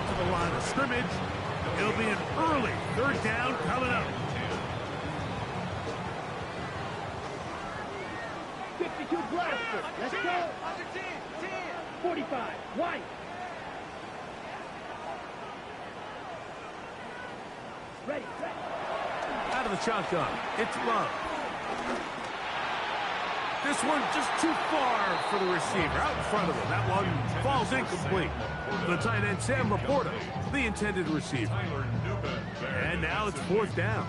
to the line of scrimmage. It'll be an early third down coming up. 52 blaster. Let's go. 45. White. Ready. Out of the shotgun. It's Love. This one just too far for the receiver. Out in front of him. That one falls incomplete. The tight end, Sam Laporta, the intended receiver. And now it's fourth down.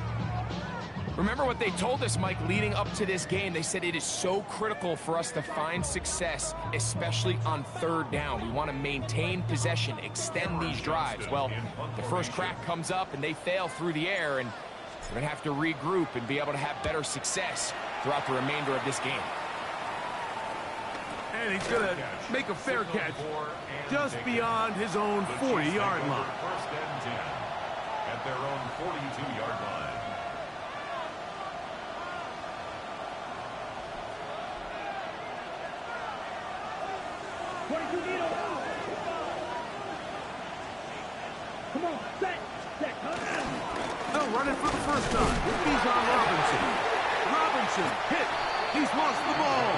Remember what they told us, Mike, leading up to this game. They said it is so critical for us to find success, especially on third down. We want to maintain possession, extend these drives. Well, the first crack comes up and they fail through the air, and we're going to have to regroup and be able to have better success throughout the remainder of this game. And he's going to make a fair catch just beyond his own 40-yard line. First and 10 at their own 42-yard line. Come on, set, They'll run it for the first time. He's on Robinson. Robinson hit. He's lost the ball.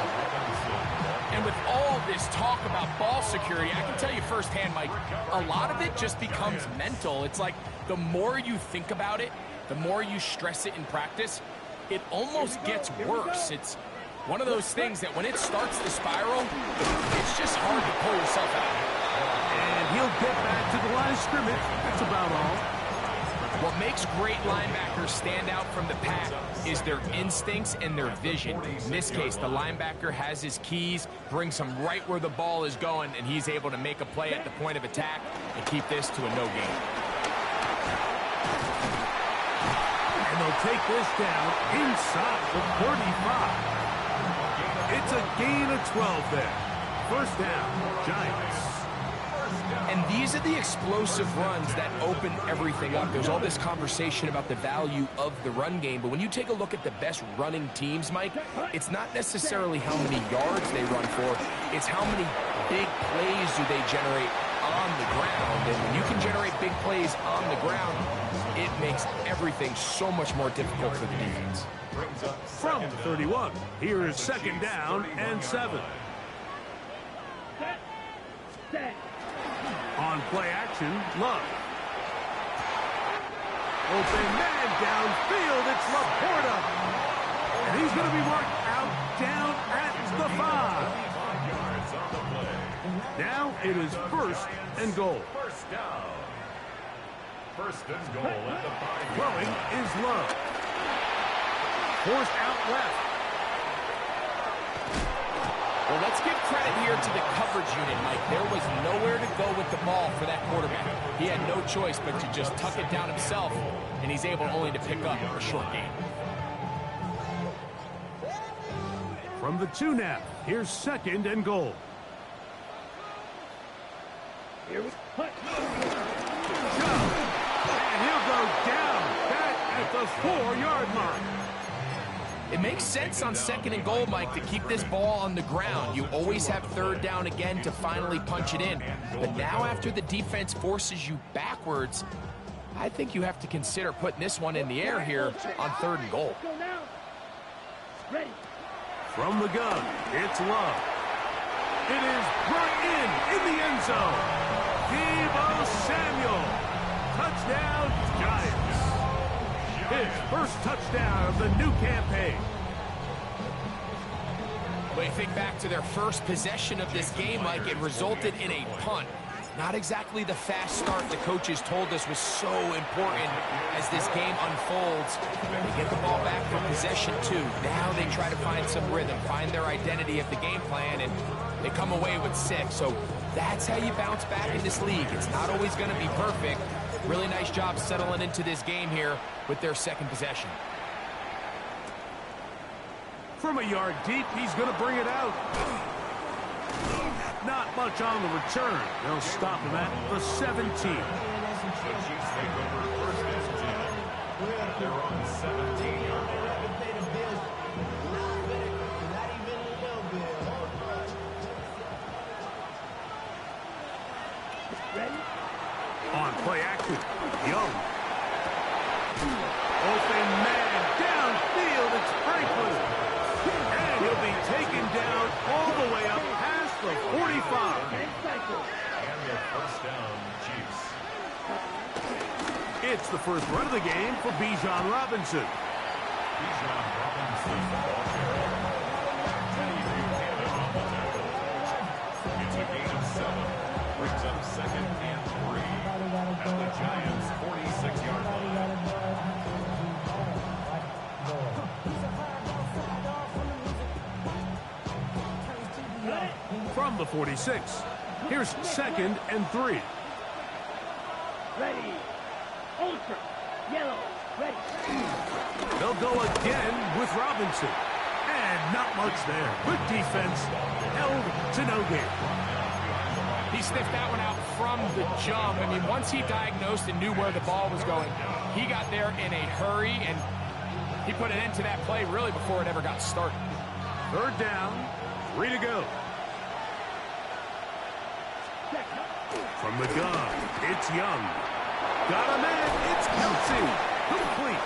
And with all this talk about ball security, I can tell you firsthand, Mike, a lot of it just becomes mental. It's like the more you think about it, the more you stress it in practice, it almost gets worse. It's one of those things that when it starts to spiral, it's just hard to pull yourself out. And he'll get back to the line of scrimmage. That's about all. What makes great linebackers stand out from the pack is their instincts and their vision. In this case, the linebacker has his keys, brings him right where the ball is going, and he's able to make a play at the point of attack and keep this to a no gain. And they'll take this down inside the 45. It's a gain of 12 there. First down, Giants. And these are the explosive runs that open everything up. There's all this conversation about the value of the run game, but when you take a look at the best running teams, Mike, it's not necessarily how many yards they run for, it's how many big plays do they generate on the ground. And when you can generate big plays on the ground, it makes everything so much more difficult for the defense. From the 31, here is second down and 7. On play action, Love. Open man downfield, it's Laporta. And he's going to be marked out down at the 5. Now it is first and goal. First down. First and goal at the 5. Throwing is Love. Forced out left. Well, let's give credit here to the coverage unit, Mike. There was nowhere to go with the ball for that quarterback. He had no choice but to just tuck it down himself, and he's able only to pick up a short gain. From the 2 now, here's second and goal. Here we go. And he'll go down back at the 4-yard line. It makes sense on second and goal, Mike, to keep this ball on the ground. You always have third down again to finally punch it in. But now after the defense forces you backwards, I think you have to consider putting this one in the air here on third and goal. Ready. From the gun, it's Love. It is right in the end zone. Deebo Samuel. Touchdown, Giants. His first touchdown of the new campaign. When you think back to their first possession of this game, Mike, it resulted in a punt. Not exactly the fast start the coaches told us was so important as this game unfolds. They get the ball back for possession 2. Now they try to find some rhythm, find their identity of the game plan, and they come away with 6. So that's how you bounce back in this league. It's not always going to be perfect. Really nice job settling into this game here with their second possession. From a yard deep, he's going to bring it out. Not much on the return. They'll stop him at the 17. The Chiefs take over first and 10. They're on 17-yard line. On play action, Young. Open man, downfield, it's Franklin. And he'll be taken down all the way up past the 45. And the first down, Chiefs. It's the first run of the game for Bijan Robinson. Bijan Robinson, ball carrier. Teddy Buchanan on the tackle. It's a gain of 7. Brings up 2nd and 3. At the Giants' 46-yard line. From the 46, here's 2nd and 3. Ready. Ultra. Yellow. Ready. They'll go again with Robinson. And not much there. Good defense. Held to no gain. He sniffed that one out from the jump. I mean, once he diagnosed and knew where the ball was going, he got there in a hurry, and he put an end to that play really before it ever got started. 3rd down, 3 to go. From the gun, it's Young. Got a man, it's Kelsey. Complete.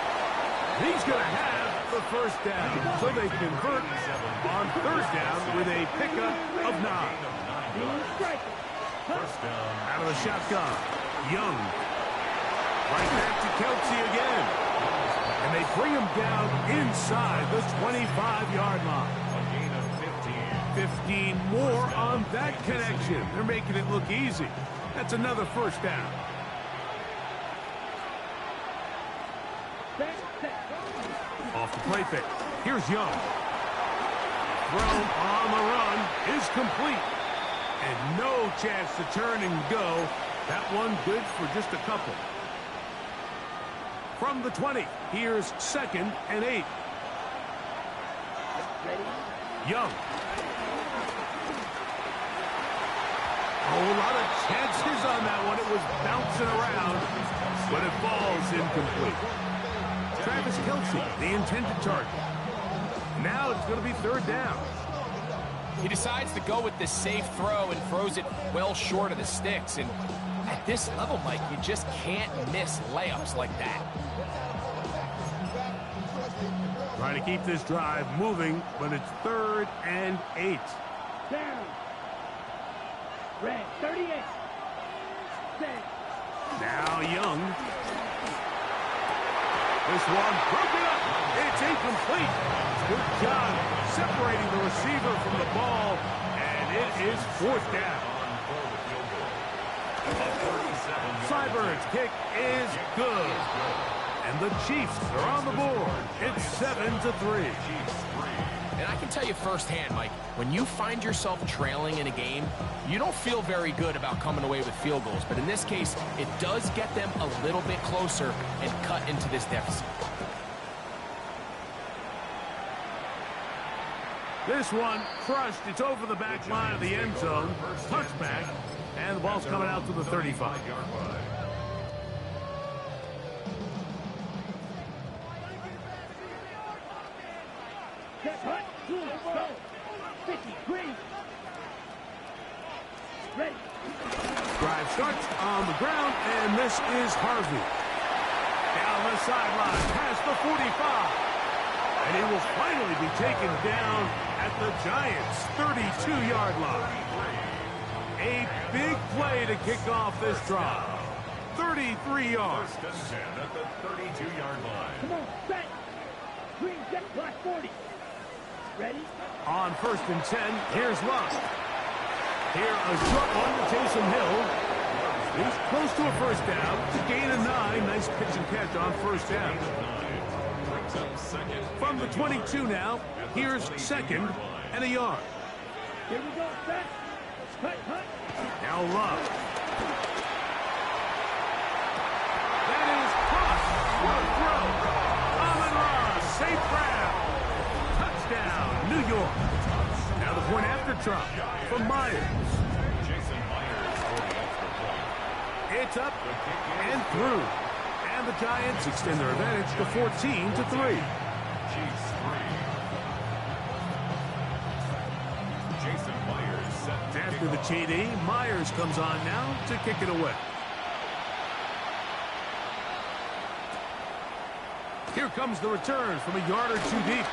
He's going to have the first down. So they convert on 3rd down with a pickup of 9. First down. Out of the shotgun, Young. Right back to Kelsey again. And they bring him down inside the 25-yard line. A gain of 15. 15 more on that connection. They're making it look easy. That's another first down. Off the play fake. Here's Young. Throw on the run is complete. And no chance to turn and go. That one good for just a couple. From the 20, here's 2nd and 8. Young. A whole lot of chances on that one. It was bouncing around, but it falls incomplete. Travis Kelsey, the intended target. Now it's going to be 3rd down. He decides to go with the safe throw and throws it well short of the sticks. And at this level, Mike, you just can't miss layups like that. Trying to keep this drive moving, but it's 3rd and 8. Down. Red. 38. Set. Now Young. This one broken up. It's incomplete. Good job separating the receiver from the ball, and it is 4th down. Cyber's kick is good. And the Chiefs are on the board. It's 7-3. And I can tell you firsthand, Mike, when you find yourself trailing in a game, you don't feel very good about coming away with field goals. But in this case, it does get them a little bit closer and cut into this deficit. This one crushed. It's over the back line of the end zone. Touchback. And the ball's coming out to the 35. Ready. Drive starts on the ground, and this is Harvey. Down the sideline, past the 45. And he will finally be taken down at the Giants' 32-yard line. A big play to kick off this drive. 33 yards. First and 10 at the 32-yard line. Come on, set. Green jet block 40. Ready? On 1st and 10, here's Love. Here, a short one to Taysom Hill. He's close to a first down. It's a gain of 9. Nice pitch and catch on 1st down. Brings up 2nd. From the 22 now, here's 2nd and a yard. Here we go, set. Cut, cut. Now Love. That is cross. What a throw. Amon-Ra, safe grab. Touchdown, New York. Now the point after try from Myers. Jason Myers for the extra point. It's up and through. And the Giants extend their advantage to 14-3. Chiefs 3. Jason Myers set to After kick the off. TD, Myers comes on now to kick it away. Here comes the return from a yard or two deep.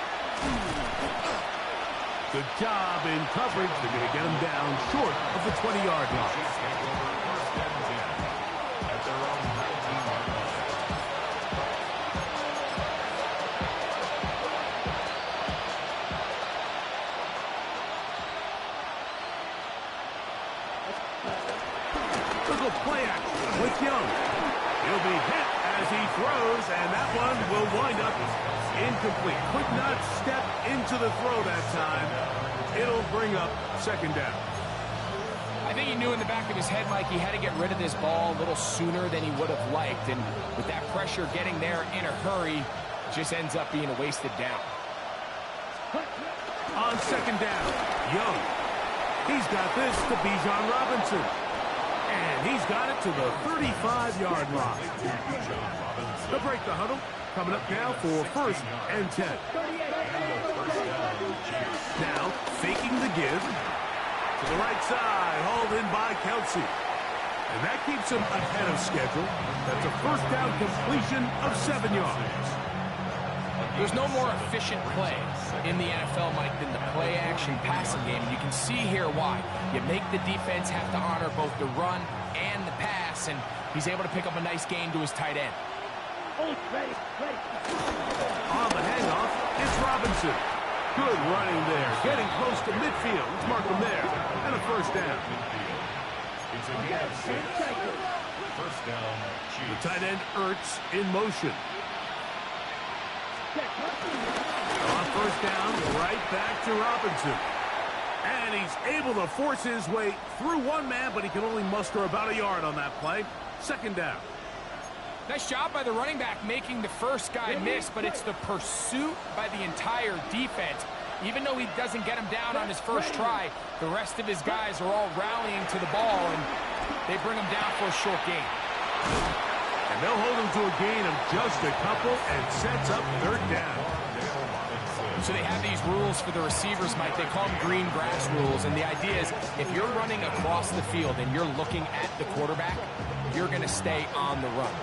Good job in coverage. They're going to get him down short of the 20-yard line. At their own 19-yard line. Look at play action with Young. He'll be hit as he throws, and that one will wind up incomplete. Could not step into the throw that time. It'll bring up second down. I think he knew in the back of his head, Mike, he had to get rid of this ball a little sooner than he would have liked. And with that pressure getting there in a hurry, it just ends up being a wasted down. On second down, Young. He's got this to Bijan Robinson. And he's got it to the 35-yard line. They'll break the huddle. Coming up now for first and 10. Now, faking the give. To the right side, hauled in by Kelsey. And that keeps him ahead of schedule. That's a first down completion of 7 yards. There's no more efficient play in the NFL, Mike, than the play-action passing game. And you can see here why. You make the defense have to honor both the run and the pass, and he's able to pick up a nice gain to his tight end. On the handoff, it's Robinson. Good running there. Getting close to midfield. Let's mark him there. And a first down. It's a gain of 6. First down, Chiefs. The tight end Ertz in motion. On first down, right back to Robinson. And he's able to force his way through one man, but he can only muster about a yard on that play. Second down. Nice job by the running back making the first guy miss, but it's the pursuit by the entire defense. Even though he doesn't get him down on his first try, the rest of his guys are all rallying to the ball, and they bring him down for a short gain. And they'll hold him to a gain of just a couple and sets up third down. So they have these rules for the receivers, Mike. They call them green grass rules, and the idea is if you're running across the field and you're looking at the quarterback, you're going to stay on the run.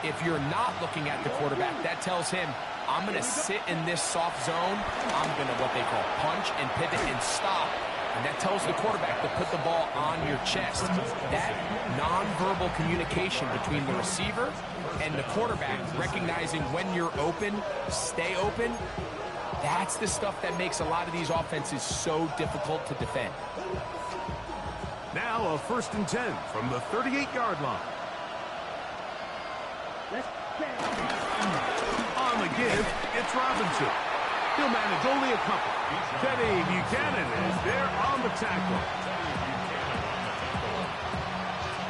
If you're not looking at the quarterback, that tells him, I'm going to sit in this soft zone. I'm going to what they call punch and pivot and stop. And that tells the quarterback to put the ball on your chest. That nonverbal communication between the receiver and the quarterback, recognizing when you're open, stay open, that's the stuff that makes a lot of these offenses so difficult to defend. Now a first and 10 from the 38-yard line. On the give, it's Robinson. He'll manage only a couple. Teddy Buchanan is there on the tackle.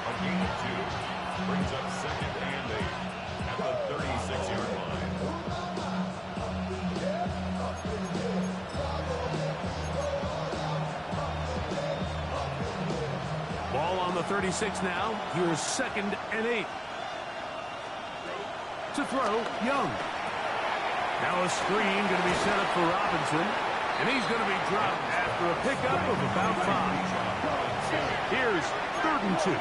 A gain of 2 brings up second and 8 at the 36-yard line. Ball on the 36 now. Here's second and 8. To throw, Young. Now a screen going to be set up for Robinson, and he's going to be dropped after a pickup of about 5. Here's third and 2.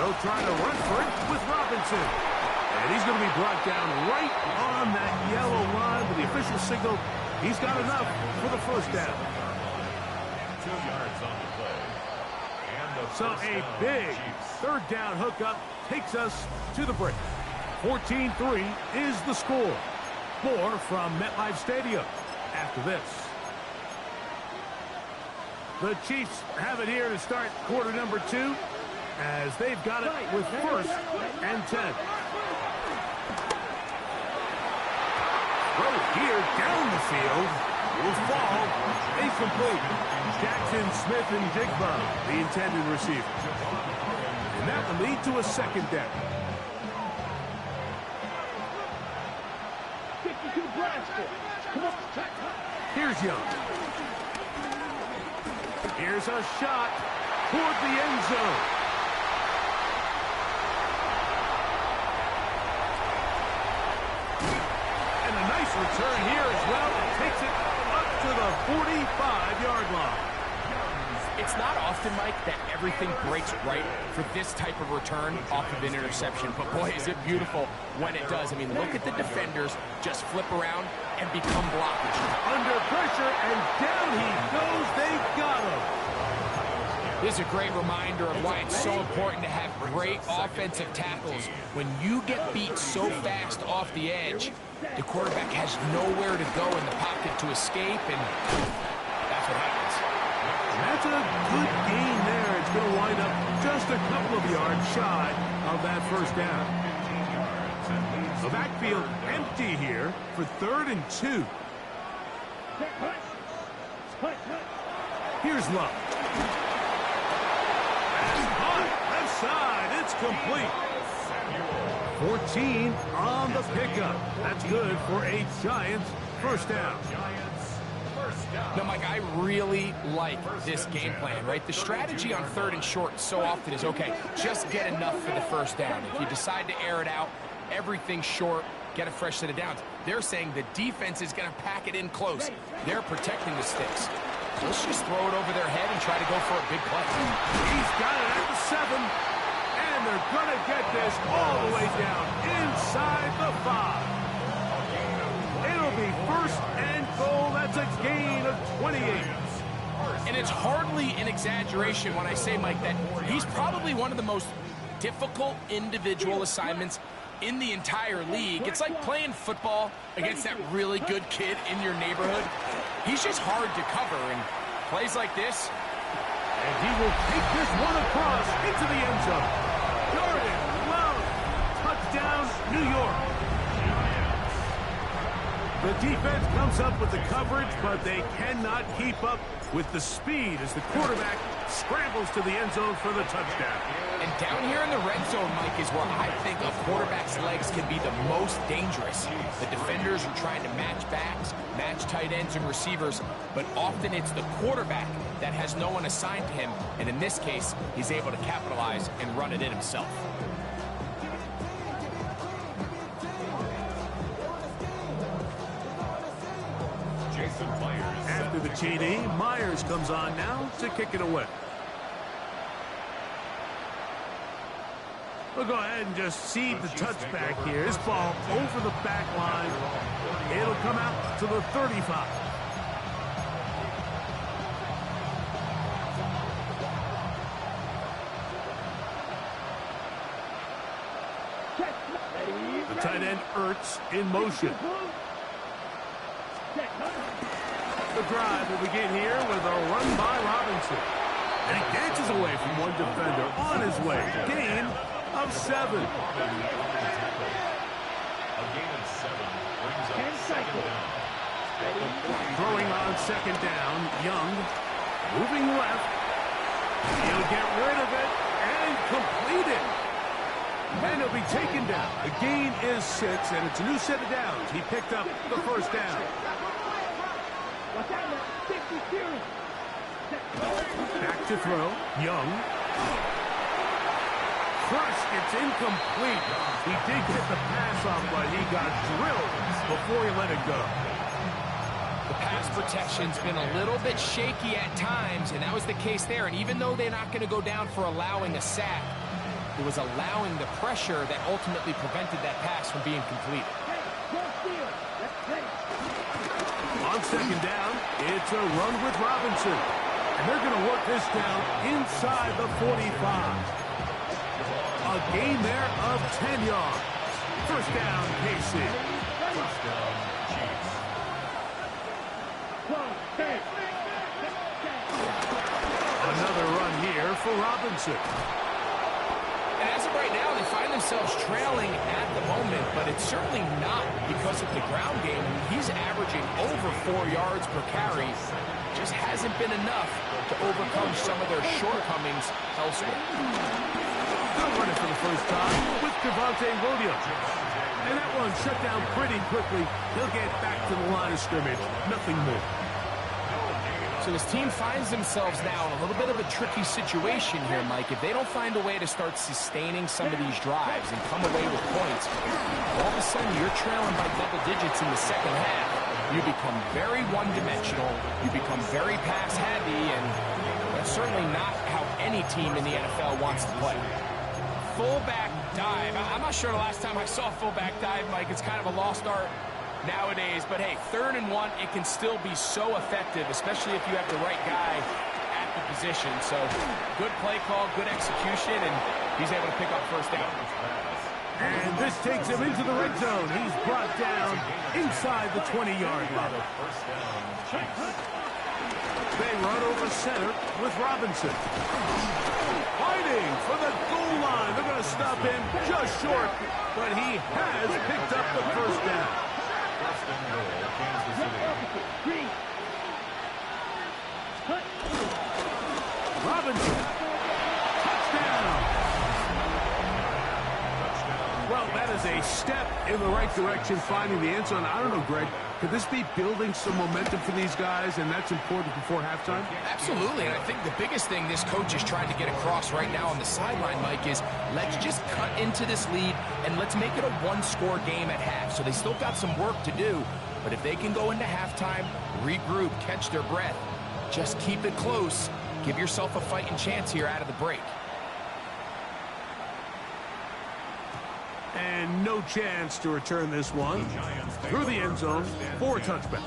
They'll try to run for it with Robinson, and he's going to be brought down right on that yellow line with the official signal. He's got enough for the first down. 2 yards on the play. So a big third down hookup takes us to the break. 14-3 is the score. More from MetLife Stadium after this. The Chiefs have it here to start quarter number 2 as they've got it with first and 10. Throw here down the field will fall incomplete. Jackson Smith and Jigba, the intended receiver. And that will lead to a second down. 52 Brasco. Come on, Here's Young. Here's a shot toward the end zone. And a nice return here as well. It takes it up to the 45-yard line. It's not often, Mike, that everything breaks right for this type of return off of an interception. But boy, is it beautiful when it does. I mean, look at the defenders just flip around and become blockage. Under pressure, and down he goes. They got him. This is a great reminder of why it's so important to have great offensive tackles. When you get beat so fast off the edge, the quarterback has nowhere to go in the pocket to escape, and that's what happens. That's a good gain there. It's going to wind up just a couple of yards shy of that first down. The backfield empty here for 3rd and 2. Here's Love. Left side, it's complete. 14 on the pickup. That's good for a Giants first down. Now, Mike, I really like this game plan, right? The strategy on 3rd and short so often is, okay, just get enough for the first down. If you decide to air it out, everything short, get a fresh set of downs. They're saying the defense is going to pack it in close. They're protecting the sticks. Let's just throw it over their head and try to go for a big play. He's got it at the 7, and they're going to get this all the way down inside the 5. It'll be 1st and goal. That's a gain of 28. And it's hardly an exaggeration when I say, Mike, that he's probably one of the most difficult individual assignments in the entire league. It's like playing football against that really good kid in your neighborhood. He's just hard to cover, and plays like this. And he will take this one across into the end zone. Jordan Love, touchdown, New York. The defense comes up with the coverage, but they cannot keep up with the speed as the quarterback scrambles to the end zone for the touchdown. And down here in the red zone, Mike, is where I think a quarterback's legs can be the most dangerous. The defenders are trying to match backs, match tight ends and receivers, but often it's the quarterback that has no one assigned to him, and in this case, he's able to capitalize and run it in himself. After the TD, Myers comes on now to kick it away. We'll go ahead and just seed the touchback here. This ball over the back line. It'll come out to the 35. The tight end Ertz in motion. The drive will begin here with a run by Robinson. And he dances away from one defender on his way. Gain of 7. A gain of 7 brings up 2nd down. Throwing on 2nd down, Young moving left. He'll get rid of it and complete it. And he'll be taken down. The gain is 6, and it's a new set of downs. He picked up the first down. Back to throw. Young. Crushed. It's incomplete. He did get the pass off, but he got drilled before he let it go. The pass protection's been a little bit shaky at times, and that was the case there. And even though they're not going to go down for allowing a sack, it was allowing the pressure that ultimately prevented that pass from being completed. On 2nd down, it's a run with Robinson. And they're going to work this down inside the 45. A gain there of 10 yards. First down, KC. First down, Chiefs. Another run here for Robinson. And as of right now, they find themselves trailing at the moment, but it's certainly not because of the ground game. He's averaging over 4 yards per carry. Just hasn't been enough to overcome some of their shortcomings elsewhere. They'll run it for the first time with Devontae Williams. And that one shut down pretty quickly. He'll get back to the line of scrimmage. Nothing more. So this team finds themselves now in a little bit of a tricky situation here, Mike. If they don't find a way to start sustaining some of these drives and come away with points, all of a sudden you're trailing by double digits in the second half. You become very one-dimensional. You become very pass-heavy, and that's certainly not how any team in the NFL wants to play. Fullback dive. I'm not sure the last time I saw a fullback dive, Mike. It's kind of a lost art nowadays. But, hey, 3rd and 1, it can still be so effective, especially if you have the right guy at the position. So, good play call, good execution, and he's able to pick up first down. And this takes him into the red zone. He's brought down inside the 20-yard line. They run over center with Robinson. Fighting for the goal line. They're going to stop him just short, but he has picked up the first down. First and goal, Kansas City. Robinson. Touchdown. Well, that is a step in the right direction, finding the end zone. I don't know, Greg. Could this be building some momentum for these guys, and that's important before halftime? Absolutely, and I think the biggest thing this coach is trying to get across right now on the sideline, Mike, is let's just cut into this lead, and let's make it a one-score game at half. So they still got some work to do, but if they can go into halftime, regroup, catch their breath, just keep it close, give yourself a fighting chance here out of the break. And no chance to return this one through the end zone for a touchback.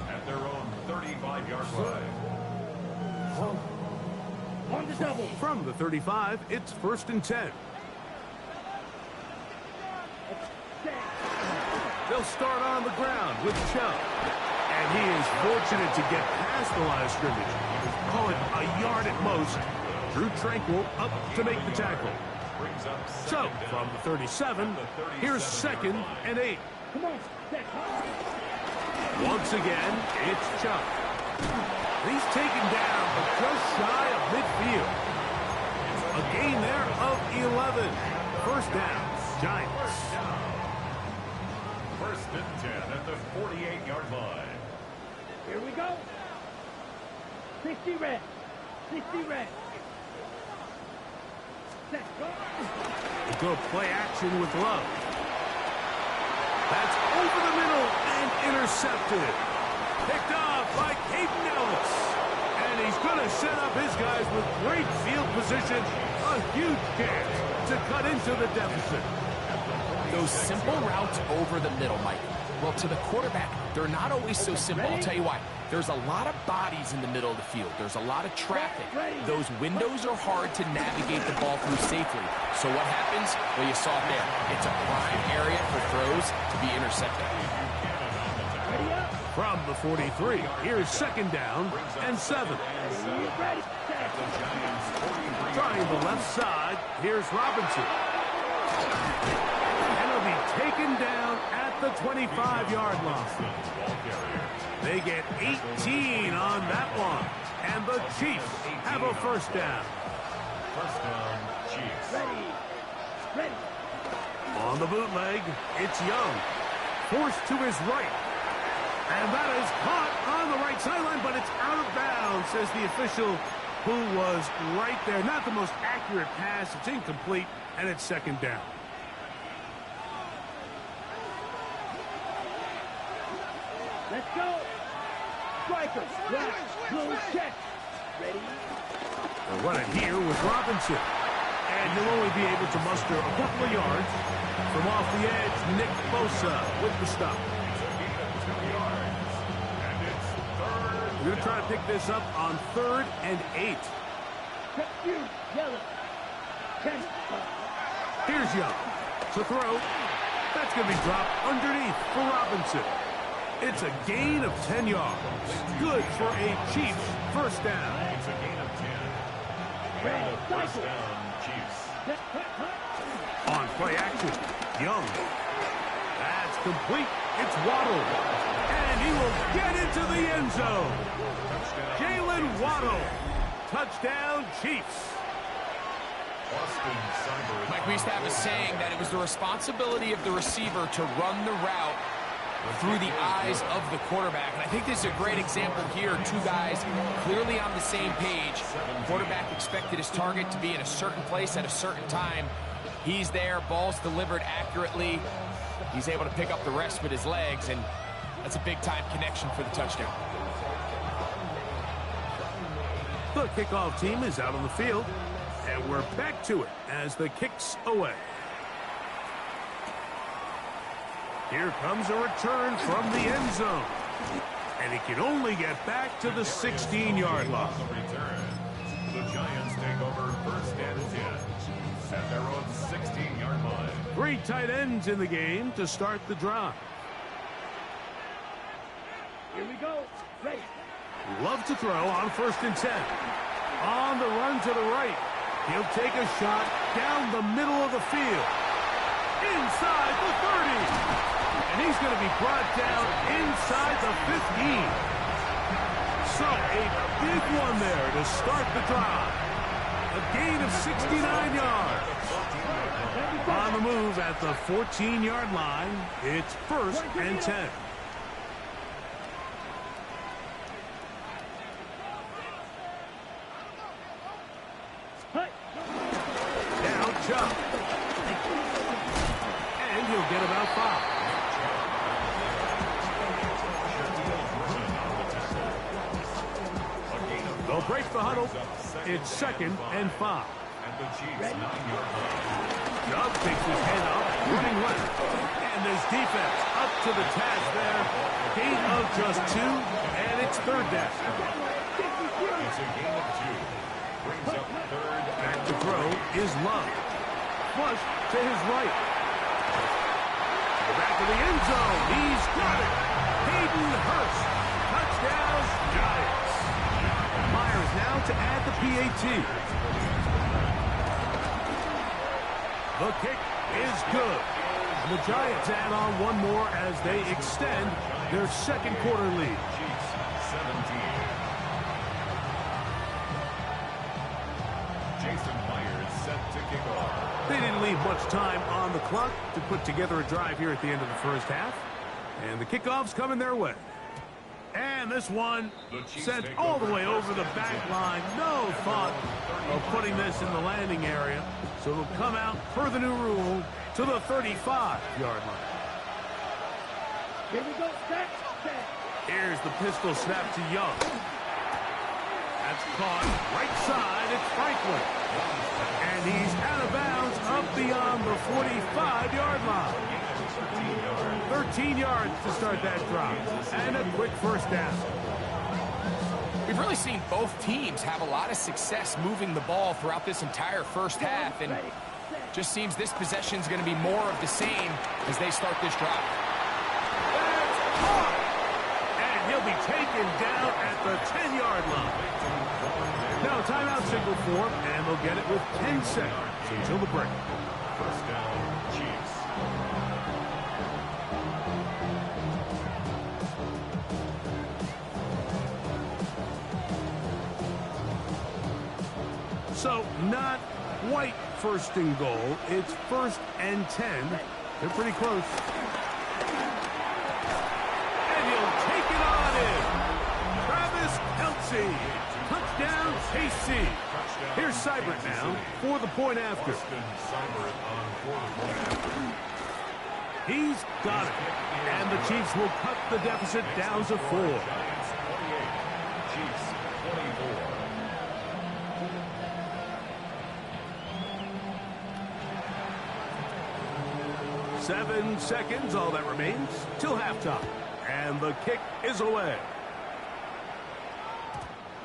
At their own 35-yard line. On the double. From the 35, it's 1st and 10. They'll start on the ground with Chubb. And he is fortunate to get past the line of scrimmage. Call it a yard at most. Drew Tranquil up to make the tackle. So, from the 37, here's 2nd and 8. Come on, set. Once again, it's Chubb. He's taken down, but just shy of midfield. A gain there of 11. First down, Giants. 1st and 10 at the 48-yard line. Here we go. 60 red. 60 red. Set. Go. We'll go play action with Love. That's over the middle and intercepted. Picked off by Caden Ellis. And he's going to set up his guys with great field position. A huge chance to cut into the deficit. Those simple routes over the middle, Mike. Well, to the quarterback, they're not always so simple. I'll tell you why. There's a lot of bodies in the middle of the field. There's a lot of traffic. Those windows are hard to navigate the ball through safely. So what happens? Well, you saw it there. It's a prime area for throws to be intercepted. From the 43, here's 2nd down and 7. Trying the left side, here's Robinson. And he'll be taken down at the 25-yard line. They get 18 on that one. And the Chiefs have a first down. First down, Chiefs. Ready. On the bootleg, it's Young. Forced to his right. And that is caught on the right sideline, but it's out of bounds, says the official who was right there. Not the most accurate pass. It's incomplete, and it's 2nd down. Let's go. Striker. Black. Blue check. Ready. They'll run it here with Robinson. And he'll only be able to muster a couple of yards. From off the edge, Nick Bosa with the stop. We're going to try to pick this up on 3rd and 8. Yellow. 10. Here's Young to throw. That's going to be dropped underneath for Robinson. It's a gain of 10 yards. Good for a Chiefs first down. It's a gain of 10. First down, Chiefs. On play action, Young. That's complete. It's Waddle. And he will get into the end zone. Jalen Waddle. Touchdown, Chiefs. Mike, we used to have a saying that it was the responsibility of the receiver to run the route through the eyes of the quarterback. And I think this is a great example here. Two guys clearly on the same page. Quarterback expected his target to be in a certain place at a certain time. He's there, ball's delivered accurately. He's able to pick up the rest with his legs, and that's a big-time connection for the touchdown. The kickoff team is out on the field, and we're back to it as the kick's away. Here comes a return from the end zone. And he can only get back to the 16-yard line. The Giants take over first and 10 at their own 16-yard line. 3 tight ends in the game to start the drive. Here we go. Ready. Love to throw on first and 10. On the run to the right. He'll take a shot down the middle of the field. Inside the 30. And he's going to be brought down inside the 15. So a big one there to start the drive. A gain of 69 yards. On the move at the 14-yard line, it's first and 10. Now Chubb. And he'll get about 5. They'll break the huddle. It's second and 5. Chubb takes his head up, running left. And this defense up to the task there. Gain of just 2, and it's third down. It's a gain of 2. Brings up third. Back to throw is Love. Flush to his right. To the back of the end zone. He's got it. Hayden Hurst. Touchdown, Giants. Myers now to add the PAT. The kick is good. The Giants add on one more as they extend their second quarter lead. Chiefs 17. Jason Myers set to kick off. They didn't leave much time on the clock to put together a drive here at the end of the first half. And the kickoff's coming their way. And this one sent all the way over the back line. No thought of putting this in the landing area. So it'll come out per the new rule to the 35-yard line. Here we go. Snap. Here's the pistol snap to Young. That's caught right side. It's Franklin. And he's out of bounds up beyond the 45-yard line. 13 yards to start that drive. And a quick first down. We've really seen both teams have a lot of success moving the ball throughout this entire first half, and just seems this possession is going to be more of the same as they start this drive. That's caught! And he'll be taken down at the 10-yard line. Now timeout signal for him, and they'll get it with 10 seconds until the break. First down, Chiefs. So, not quite first and goal. It's first and 10. They're pretty close. And he'll take it on in. Travis Kelce. Touchdown, KC. Here's Seibert now for the point after. He's got it. And the Chiefs will cut the deficit down to 4. Chiefs 24. 7 seconds, all that remains, till halftime. And the kick is away.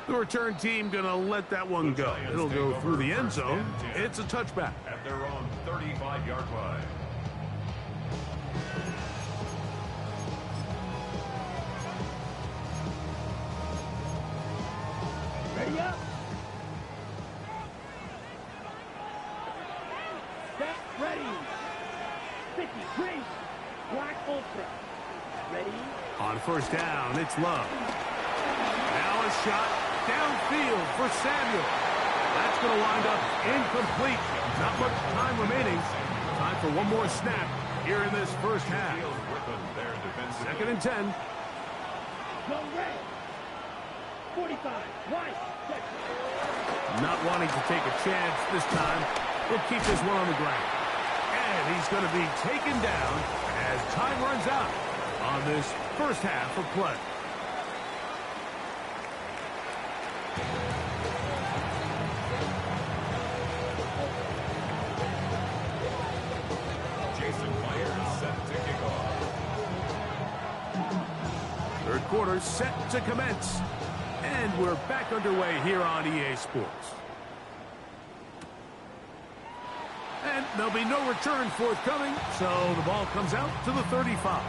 The return team going to let that one go. It'll go through the end zone. It's a touchback. At their own 35-yard line. Ready up. Set. Ready. 53. Black Ultra. Ready. On first down, it's Love. Now a shot downfield for Samuel. That's going to wind up incomplete. Not much time remaining. Time for one more snap here in this first half. Second and 10. Go red. 45. Right. Not wanting to take a chance this time. We'll keep this one on the ground. And he's going to be taken down as time runs out on this first half of play. quarter set to commence. And we're back underway here on EA Sports. And there'll be no return forthcoming, so the ball comes out to the 35.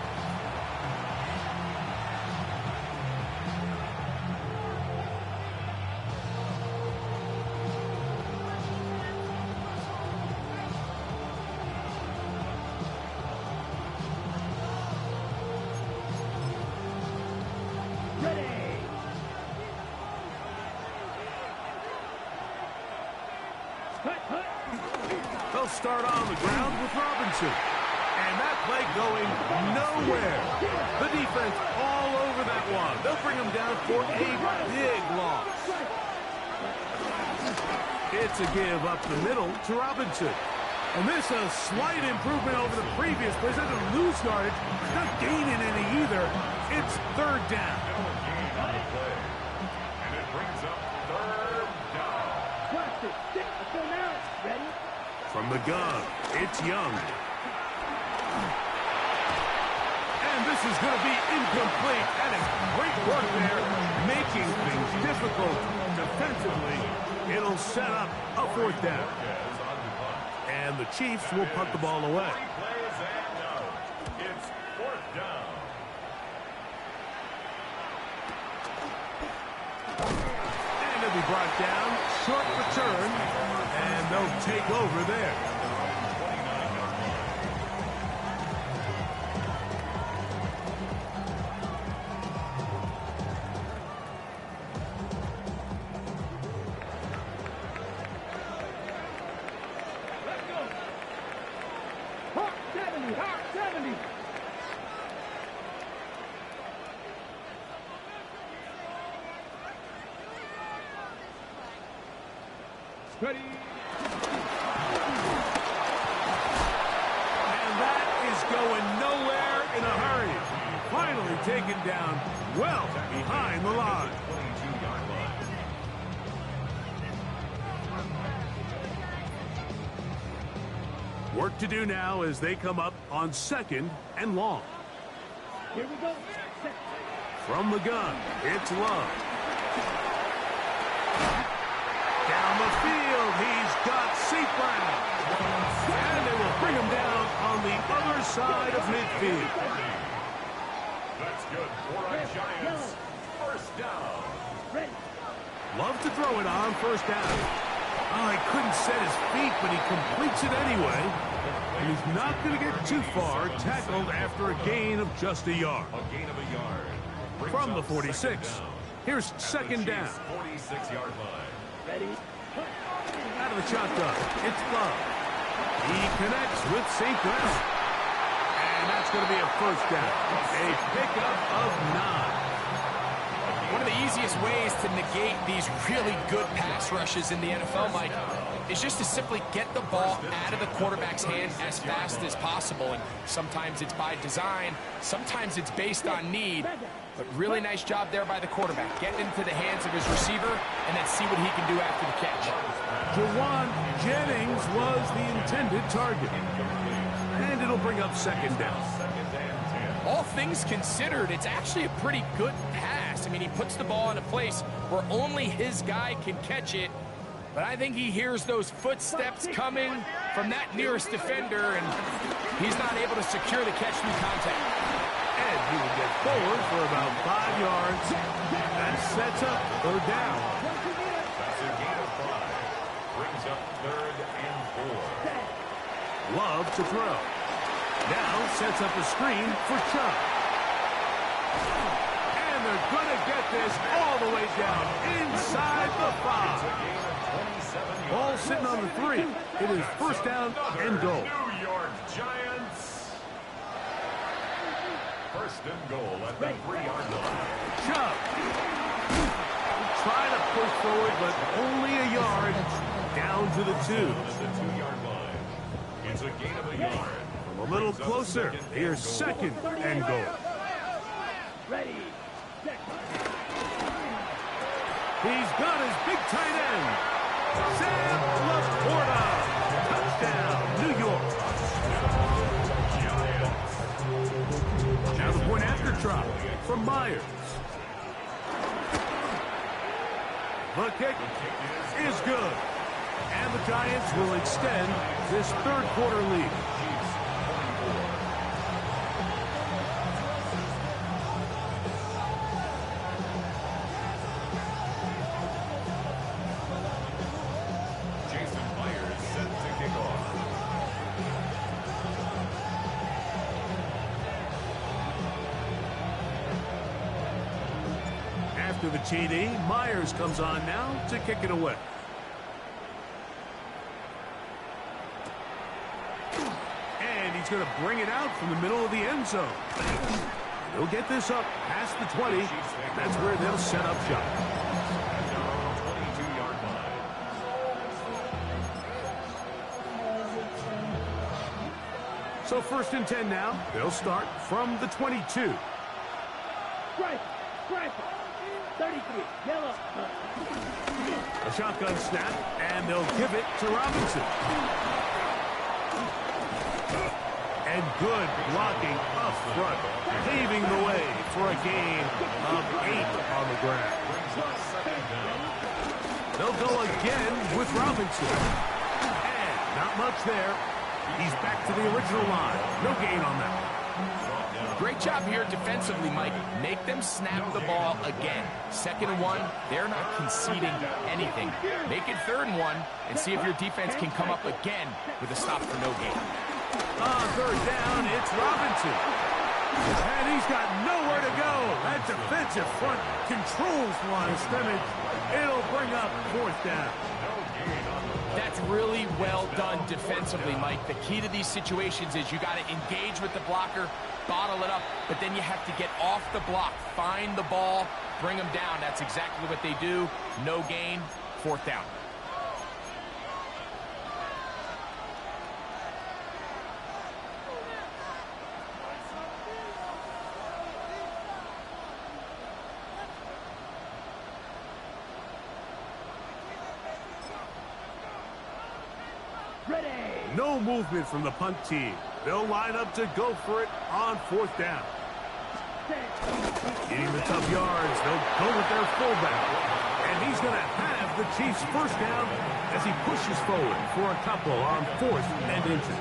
They'll start on the ground with Robinson. And that play going nowhere. The defense all over that one. They'll bring him down for a big loss. It's a give up the middle to Robinson. And this a slight improvement over the previous play. It's not a lose yardage. Not gaining any either. It's third down. And it brings up third down. Let's go now. Ready? From the gun, it's Young. And this is going to be incomplete. That is great work there, making things difficult defensively. It'll set up a fourth down. And the Chiefs will punt the ball away. It's fourth down. And it'll be brought down. Short return. And they'll take over there. Hawk 70. Hawk 70. Ready? And that is going nowhere in a hurry. Finally taken down well behind the line. 22-yard line. Work to do now as they come up on second and long. Here we go. From the gun, it's Love. Down the field, he's got St. Brown. And they will bring him down on the other side of midfield. That's good for our Giants. First down. Ready? Love to throw it on first down. Oh, he couldn't set his feet, but he completes it anyway. And he's not going to get too far, tackled after a gain of just a yard. A gain of a yard. Brings From the up 46, second down. here's second down. 46-yard line. Ready? Out of the shotgun, it's Love. He connects with St. Brown. And that's going to be a first down. A pickup of 9. One of the easiest ways to negate these really good pass rushes in the NFL, Mike, is just to simply get the ball out of the quarterback's hand as fast as possible. And sometimes it's by design, sometimes it's based on need. But really nice job there by the quarterback. Getting into the hands of his receiver and then see what he can do after the catch. Jawan Jennings was the intended target. And it'll bring up second down. All things considered, it's actually a pretty good pass. I mean, he puts the ball in a place where only his guy can catch it. But I think he hears those footsteps coming from that nearest defender, and he's not able to secure the catch through contact. And he will get forward for about 5 yards. That sets up third down. That's a gain of 5. Brings up third and 4. Love to throw. Now sets up a screen for Chubb. And they're going to get this all the way down inside the 5. Ball sitting on the 3. It is first down and goal. New York Giants. First and goal at the 3-yard line. Chubb. Trying to push forward, but only a yard down to the 2. At the 2-yard line. It's a gain of a yard. A little closer. Here's second and goal. Ready? He's got his big tight end. Sam Laporta. Touchdown, New York. Now the point after try from Myers. The kick is good. And the Giants will extend this third quarter lead. After the TD, Myers comes on now to kick it away. And he's going to bring it out from the middle of the end zone. He'll get this up past the 20. That's where they'll set up shop. So 1st and 10 now. They'll start from the 22. Strike. 33, yellow. A shotgun snap, and they'll give it to Robinson. And good blocking up front, paving the way for a gain of 8 on the ground. They'll go again with Robinson. And not much there. He's back to the original line. No gain on that. Great job here defensively, Mike. Make them snap the ball again. 2nd and 1, they're not conceding anything. Make it 3rd and 1 and see if your defense can come up again with a stop for no gain. On 3rd down, it's Robinson. And he's got nowhere to go. That defensive front controls the line of scrimmage. It'll bring up 4th down. That's really well done defensively, Mike. The key to these situations is you got to engage with the blocker, bottle it up, but then you have to get off the block, find the ball, bring them down. That's exactly what they do. No gain, 4th down. No movement from the punt team. They'll line up to go for it on 4th down. Getting the tough yards, they'll go with their fullback. And he's going to have the Chiefs' 1st down as he pushes forward for a couple on 4th and inches.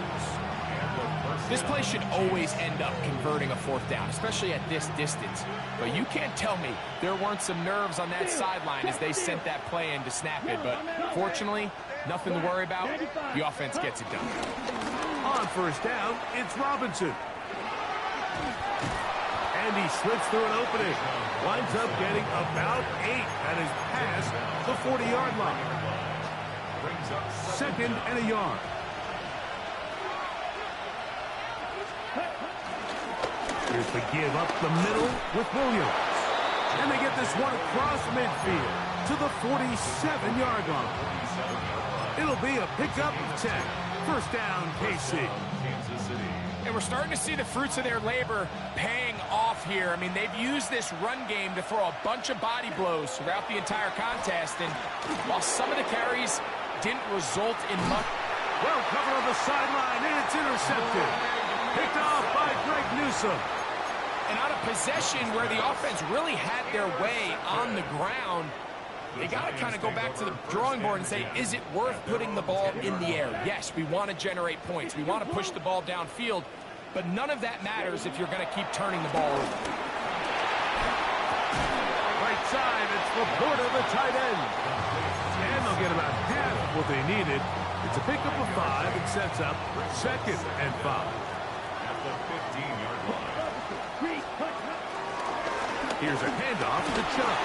This play should always end up converting a 4th down, especially at this distance. But you can't tell me there weren't some nerves on that sideline as they sent that play in to snap it. But fortunately, nothing to worry about. The offense gets it done. On 1st down, it's Robinson. And he slips through an opening. Winds up getting about 8 at his past the 40-yard line. 2nd and a yard. Here's the give up the middle with Williams. And they get this one across midfield to the 47-yard line. It'll be a pickup of 10. 1st down, KC. And we're starting to see the fruits of their labor paying off here. I mean, they've used this run game to throw a bunch of body blows throughout the entire contest. And while some of the carries didn't result in much. Well covered on the sideline, and it's intercepted. Picked off by Greg Newsome. And on a possession where the offense really had their way on the ground, they got to kind of go back to the drawing board and say, is it worth putting the ball in the air? Yes, we want to generate points. We want to push the ball downfield, but none of that matters if you're going to keep turning the ball over. Right side, it's Laporta, the tight end. And they'll get about half of what they needed. It's a pickup of 5. It sets up 2nd and 5. At the 15-yard line. Here's a handoff to Chubb.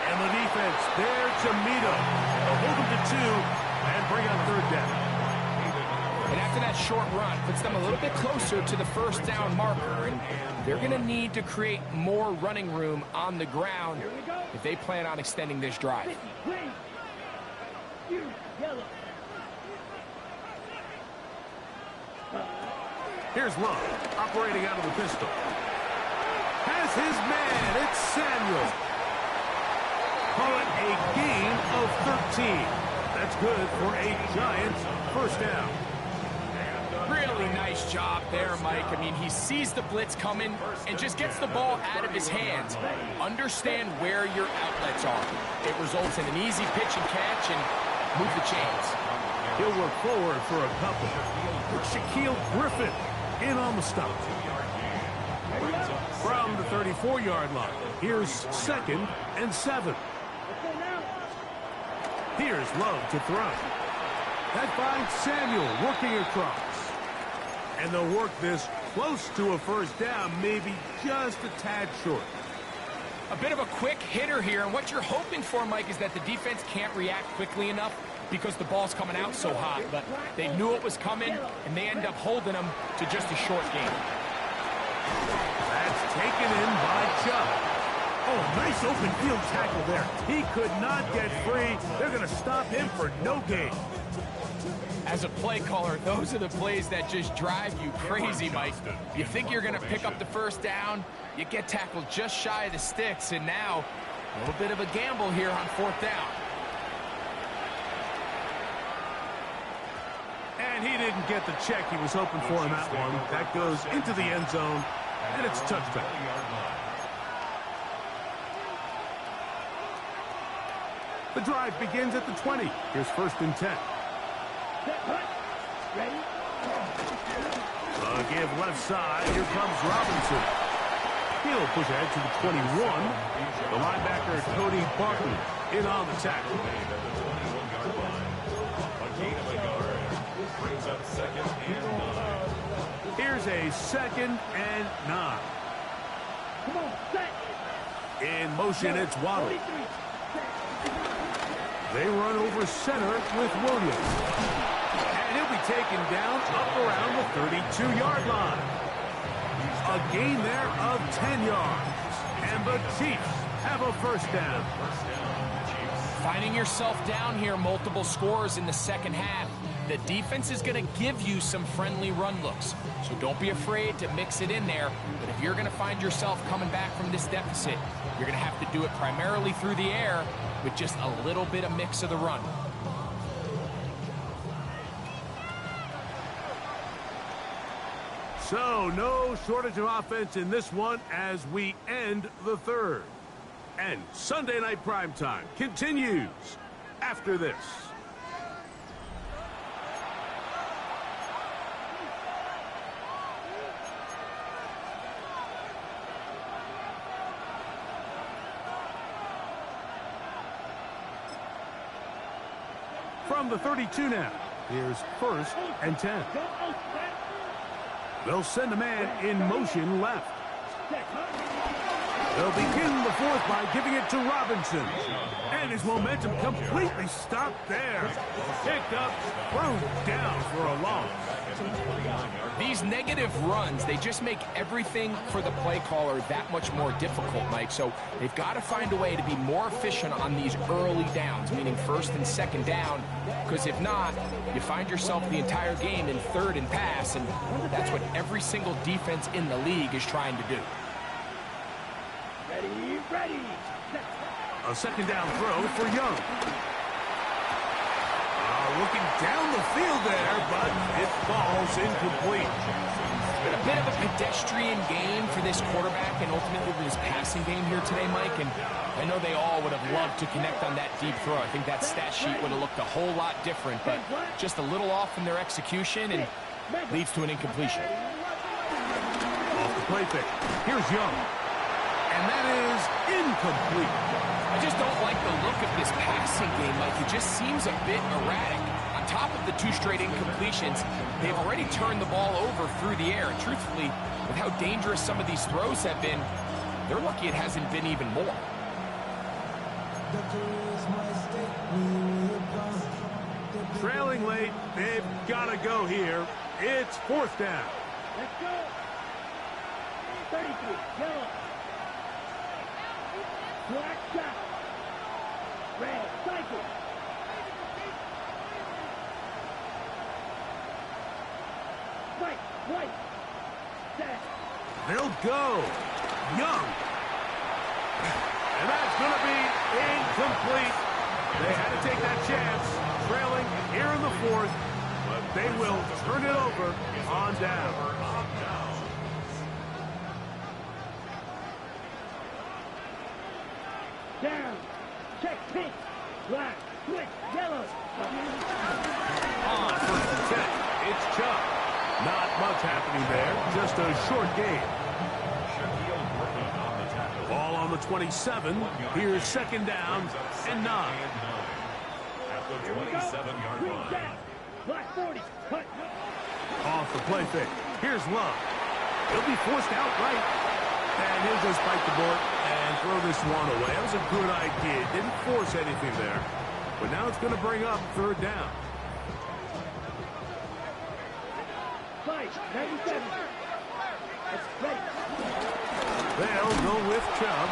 And the defense there to meet him. They'll hold him to 2 and bring up 3rd down. And after that short run, puts them a little bit closer to the 1st down marker. And they're going to need to create more running room on the ground if they plan on extending this drive. Here's Love, operating out of the pistol. Has his man, it's Samuel. Call it a gain of 13. That's good for a Giants 1st down. Really nice job there, Mike. I mean, he sees the blitz coming and just gets the ball out of his hands. Understand where your outlets are. It results in an easy pitch and catch and move the chains. He'll work forward for a couple. Shaquille Griffin in on the stop. From the 34-yard line, here's 2nd and 7. Here's Love to throw. That finds Samuel working across. And they'll work this close to a first down, maybe just a tad short. A bit of a quick hitter here, and what you're hoping for, Mike, is that the defense can't react quickly enough because the ball's coming out so hot, but they knew it was coming, and they end up holding them to just a short game. That's taken in by Chubb. Oh, nice open field tackle there. He could not get free. They're going to stop him for no gain. As a play caller, those are the plays that just drive you crazy, Mike. You think you're going to pick up the first down, you get tackled just shy of the sticks, and now a little bit of a gamble here on 4th down. And he didn't get the check he was hoping for in that one. That goes into the end zone, and it's a touchdown. The drive begins at the 20. Here's 1st and 10. Give left side. Here comes Robinson. He'll push ahead to the 21. The linebacker, Cody Barton, in on the tackle. Here's a 2nd and 9. Come on, set. In motion, it's Waddle. They run over center with Williams. And he'll be taken down up around the 32-yard line. A gain there of 10 yards. And the Chiefs have a first down. Finding yourself down here, multiple scores in the second half. The defense is going to give you some friendly run looks. So don't be afraid to mix it in there. But if you're going to find yourself coming back from this deficit, you're going to have to do it primarily through the air with just a little bit of mix of the run. So no shortage of offense in this one as we end the 3rd. And Sunday Night Primetime continues after this. From the 32 now, here's 1st and 10. They'll send a man in motion left. They'll begin the 4th by giving it to Robinson. And his momentum completely stopped there. Picked up, thrown down for a loss. These negative runs, they just make everything for the play caller that much more difficult, Mike. So they've got to find a way to be more efficient on these early downs, meaning 1st and 2nd down, because if not, you find yourself the entire game in 3rd and pass, and that's what every single defense in the league is trying to do. Ready. A 2nd down throw for Young. Looking down the field there, but it falls incomplete. It's been a bit of a pedestrian game for this quarterback and ultimately for this passing game here today, Mike. And I know they all would have loved to connect on that deep throw. I think that stat sheet would have looked a whole lot different, but just a little off in their execution and leads to an incompletion. Off the play fake. Here's Young. And that is incomplete. I just don't like the look of this passing game, Mike. It just seems a bit erratic. On top of the 2 straight incompletions, they've already turned the ball over through the air. And truthfully, with how dangerous some of these throws have been, they're lucky it hasn't been even more. Trailing late, they've got to go here. It's 4th down. Let's go. 33, yellow. Black shot. Red, cycle. White. Set. They'll go. Young. And that's going to be incomplete. They had to take that chance. Trailing here in the 4th. But They will turn it over on down. Down. Check pink. Black. Switch. Yellow. On 1st and 10. It's Chubb. Not much happening there. Just a short gain. Ball on the 27. Here's 2nd down and 9. At the 27-yard line. Black 40. Cut. Off the play fake. Here's Love. He'll be forced out right. And he'll just bite the bullet and throw this one away. That was a good idea. Didn't force anything there. But now it's going to bring up 3rd down. 5-97. It's ready. They'll go with Chubb.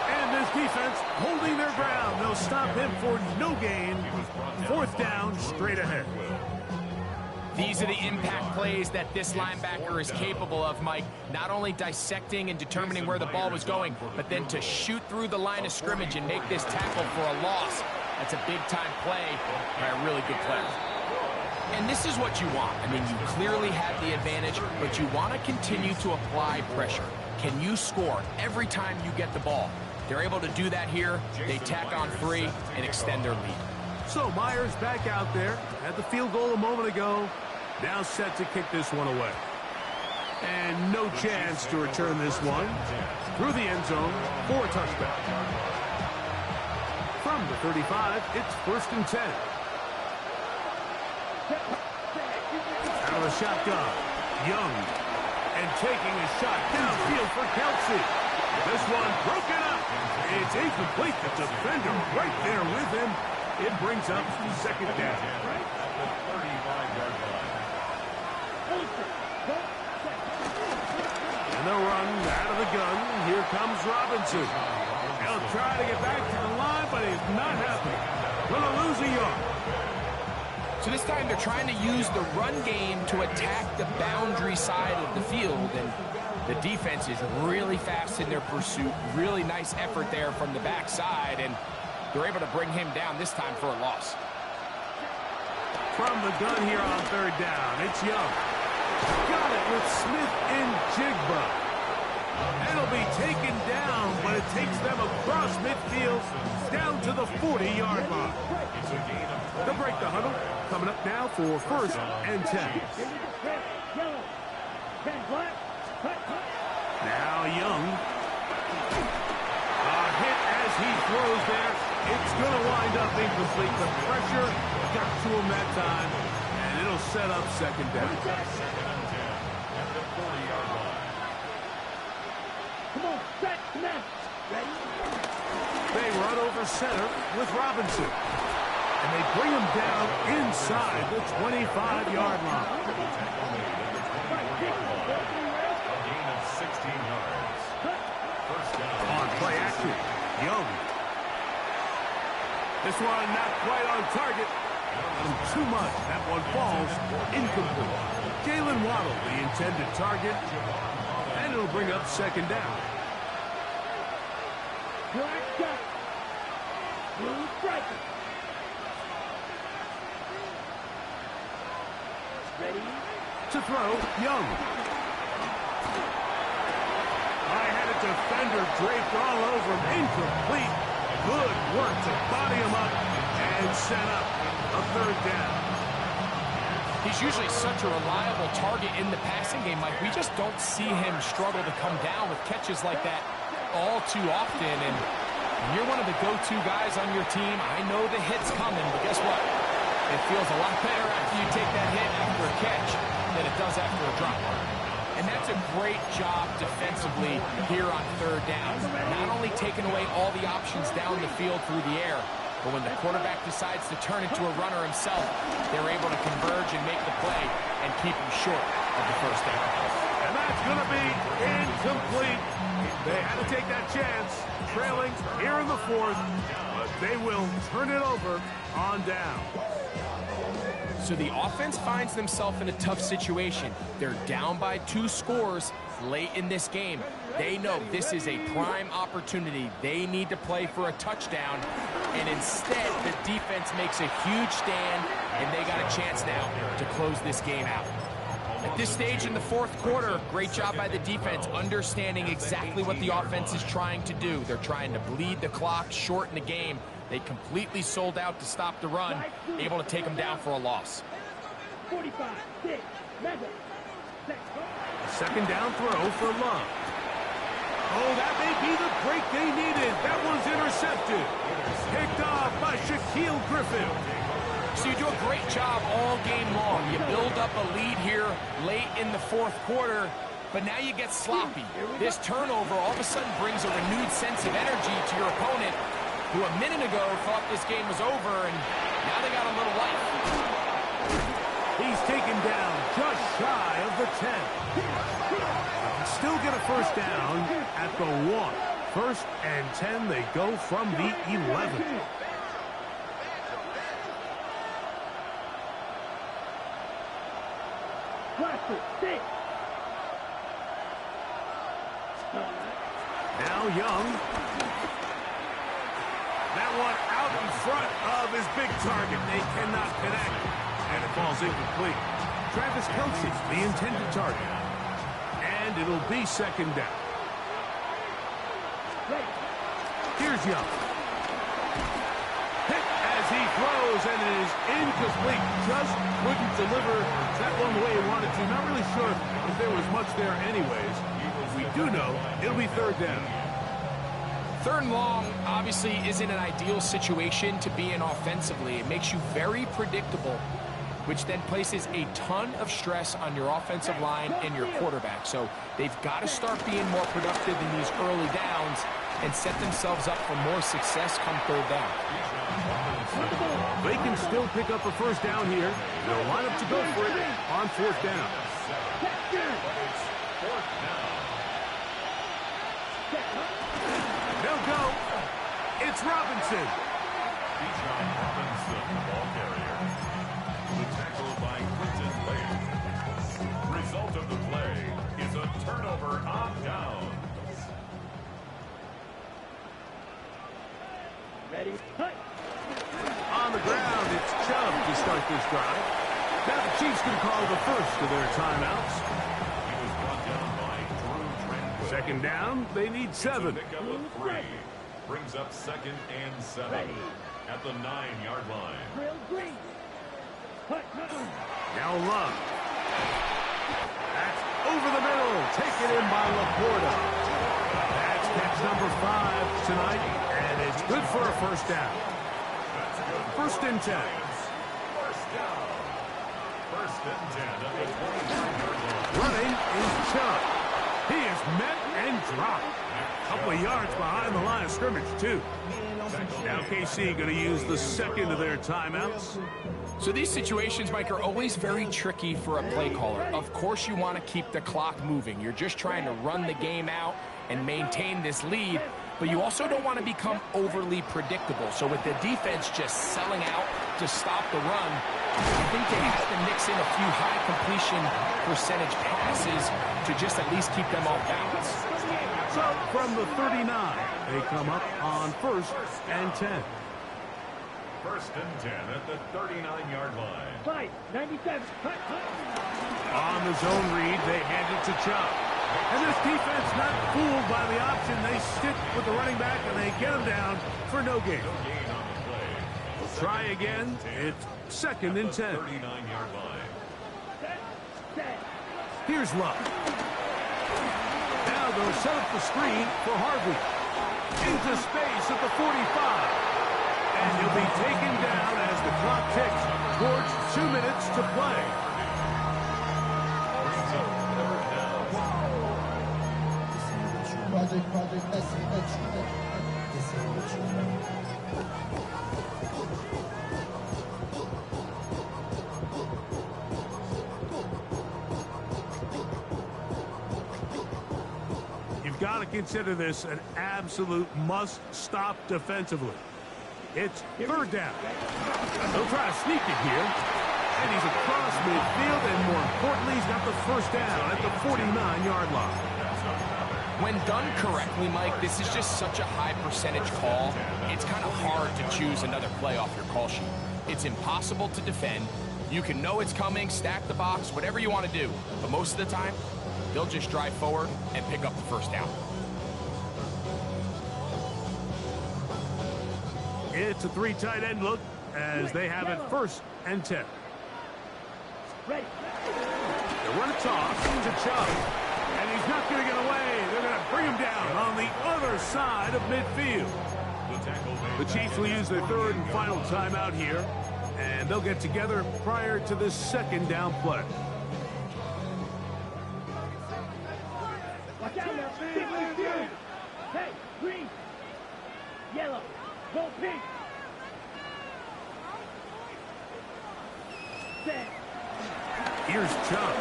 And this defense holding their ground. They'll stop him for no gain. 4th down, straight ahead. These are the impact plays that this linebacker is capable of, Mike. Not only dissecting and determining where the ball was going, but then to shoot through the line of scrimmage and make this tackle for a loss. That's a big-time play by a really good player. And this is what you want. I mean, you clearly have the advantage, but you want to continue to apply pressure. Can you score every time you get the ball? They're able to do that here. They tack on 3 and extend their lead. So Myers back out there. Had the field goal a moment ago. Now set to kick this one away. And no chance to return this one through the end zone for a touchdown. From the 35, it's 1st and 10. Out of the shotgun, Young. And taking a shot downfield for Kelsey. This one broken up. It's incomplete. The defender right there with him. It brings up 2nd down. And they'll run out of the gun. Here comes Robinson. He'll try to get back to the line, but he's not happy. Gonna lose a yard. So this time they're trying to use the run game to attack the boundary side of the field, and the defense is really fast in their pursuit. Really nice effort there from the backside, and they're able to bring him down this time for a loss. From the gun here on 3rd down, it's Young. Got it with Smith and Jigba. It'll be taken down, but it takes them across midfield down to the 40-yard line. They'll break the huddle. Coming up now for 1st and 10. Now Young. A hit as he throws there. It's going to wind up incomplete. The pressure got to him that time, and it'll set up 2nd down. At the 40-yard line. Come on, set, snap. Ready? They run over center with Robinson. And they bring him down inside the 25-yard line. A gain of 16 yards. 1st down. On play action, Young. This one not quite on target. Too much. That one falls incomplete. Jalen Waddle, the intended target. And it'll bring up 2nd down. Black shot. Blue striker. Ready? To throw, Young. I had a defender draped all over him. Incomplete. Good work to body him up and set up a 3rd down. He's usually such a reliable target in the passing game, Mike. We just don't see him struggle to come down with catches like that all too often. And you're one of the go-to guys on your team. I know the hit's coming, but guess what? It feels a lot better after you take that hit after a catch than it does after a drop. And that's a great job defensively here on 3rd down. Not only taking away all the options down the field through the air, but when the quarterback decides to turn into a runner himself, they're able to converge and make the play and keep him short of the 1st down. And that's going to be incomplete. They had to take that chance, trailing here in the 4th, but they will turn it over on down. So the offense finds themselves in a tough situation. They're down by 2 scores late in this game. They know this is a prime opportunity. They need to play for a touchdown, and instead the defense makes a huge stand, and they got a chance now to close this game out. At this stage in the fourth quarter, great job by the defense, understanding exactly what the offense is trying to do. They're trying to bleed the clock, shorten the game. They completely sold out to stop the run, able to take them down for a loss. 45, 6, measure. Second down throw for Love. Oh, that may be the break they needed. That one's intercepted. Picked off by Shaquille Griffin. So you do a great job all game long. You build up a lead here late in the fourth quarter, but now you get sloppy. This turnover all of a sudden brings a renewed sense of energy to your opponent, who a minute ago thought this game was over, and now they got a little life. He's taken down just shy of the 10. Still get a first down at the 1. First and 10, they go from the 11. Now Young. That one out in front of his big target. They cannot connect. And it falls incomplete. Travis Kelce, the intended target. And it'll be second down. Here's Young. Hit as he throws, and it is incomplete. Just couldn't deliver that one the way he wanted to. Not really sure if there was much there anyways. We do know it'll be third down. Third and long obviously isn't an ideal situation to be in offensively. It makes you very predictable, which then places a ton of stress on your offensive line and your quarterback. So they've got to start being more productive in these early downs and set themselves up for more success come third down. They can still pick up a first down here. They'll line up to go for it on fourth down. They'll go. It's Robinson. Ball carrier. The tackle by Quinton Lake. Result of the play is a turnover on downs. Ready, cut. On the ground, it's Chubb to start this drive. Now the Chiefs can call the first of their timeouts. He was brought down by Drew Tranquil. Second down, they need 7. Pick up a 3. Brings up second and 7 at the 9-yard line. Drill green. Cut. Now Love. That's over the middle. Taken in by Laporta. That's catch number 5 tonight, and it's good for a first down. First and 10. First down. First and 10 at the 29-yard line. Running is Chubb. He is met and dropped. A couple of yards behind the line of scrimmage, too. Now KC going to use the second of their timeouts. So these situations, Mike, are always very tricky for a play caller. Of course you want to keep the clock moving. You're just trying to run the game out and maintain this lead, but you also don't want to become overly predictable. So with the defense just selling out to stop the run, I think they have to mix in a few high completion percentage passes to just at least keep them off balance. So from the 39, they come up on first and 10. First and 10 at the 39-yard line. 5, 97, cut. On the zone read, they hand it to Chubb. And this defense not fooled by the option. They stick with the running back, and they get him down for no gain. No gain on the play. Try again. It's second and 10. 39-yard line. Set. Here's Love. Now they'll set up the screen for Harvey. Into space at the 45. And he'll be taken down as the clock ticks towards 2 minutes to play. Brings up third down. You've got to consider this an absolute must-stop defensively. It's third down. They'll try to sneak it here. And he's across midfield, and more importantly, he's got the first down at the 49-yard line. When done correctly, Mike, this is just such a high percentage call. It's kind of hard to choose another play off your call sheet. It's impossible to defend. You can know it's coming, stack the box, whatever you want to do. But most of the time, they'll just drive forward and pick up the first down. It's a 3 tight end look as they have it 1st and 10. Ready. They run a toss to Chubb. And he's not going to get away. They're going to bring him down on the other side of midfield. The Chiefs will use their 3rd and final timeout here. And they'll get together prior to this 2nd down play. Watch out now. Hey, green. Yellow. Go pink. Set. Here's Chubb.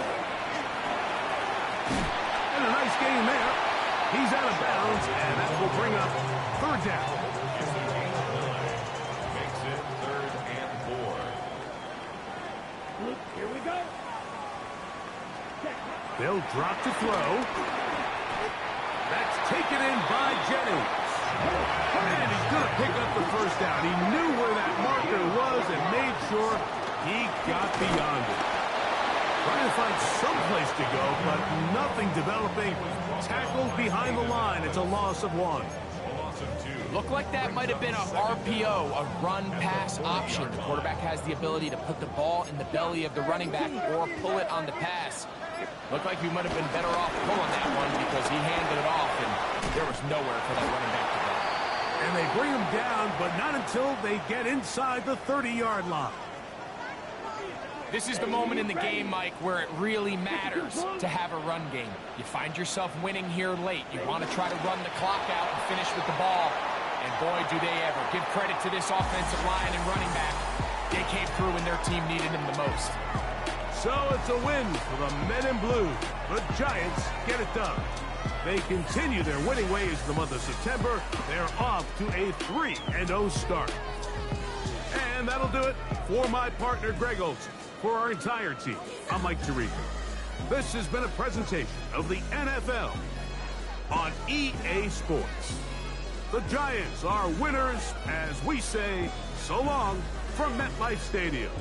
And a nice game there. He's out of bounds, and that will bring up 3rd down. Makes it 3rd and 4. Look, here we go. Set. They'll drop to throw. That's taken in by Jennings. And he's going to pick up the 1st down. He knew where that marker was and made sure he got beyond it. Trying to find some place to go, but nothing developing. Tackled behind the line. It's a loss of 1. A loss of 2. Looked like that might have been a RPO, a run-pass option. The quarterback has the ability to put the ball in the belly of the running back or pull it on the pass. Looked like he might have been better off pulling that one because he handed it off, and there was nowhere for that running back to go. And they bring him down, but not until they get inside the 30-yard line. This is the moment in the game, Mike, where it really matters to have a run game. You find yourself winning here late. You want to try to run the clock out and finish with the ball. And boy, do they ever. Give credit to this offensive line and running back. They came through when their team needed them the most. So it's a win for the men in blue. The Giants get it done. They continue their winning ways in the month of September. They're off to a 3-0 start. And that'll do it for my partner, Greg Olson. For our entire team, I'm Mike Tirico. This has been a presentation of the NFL on EA Sports. The Giants are winners as we say so long from MetLife Stadium.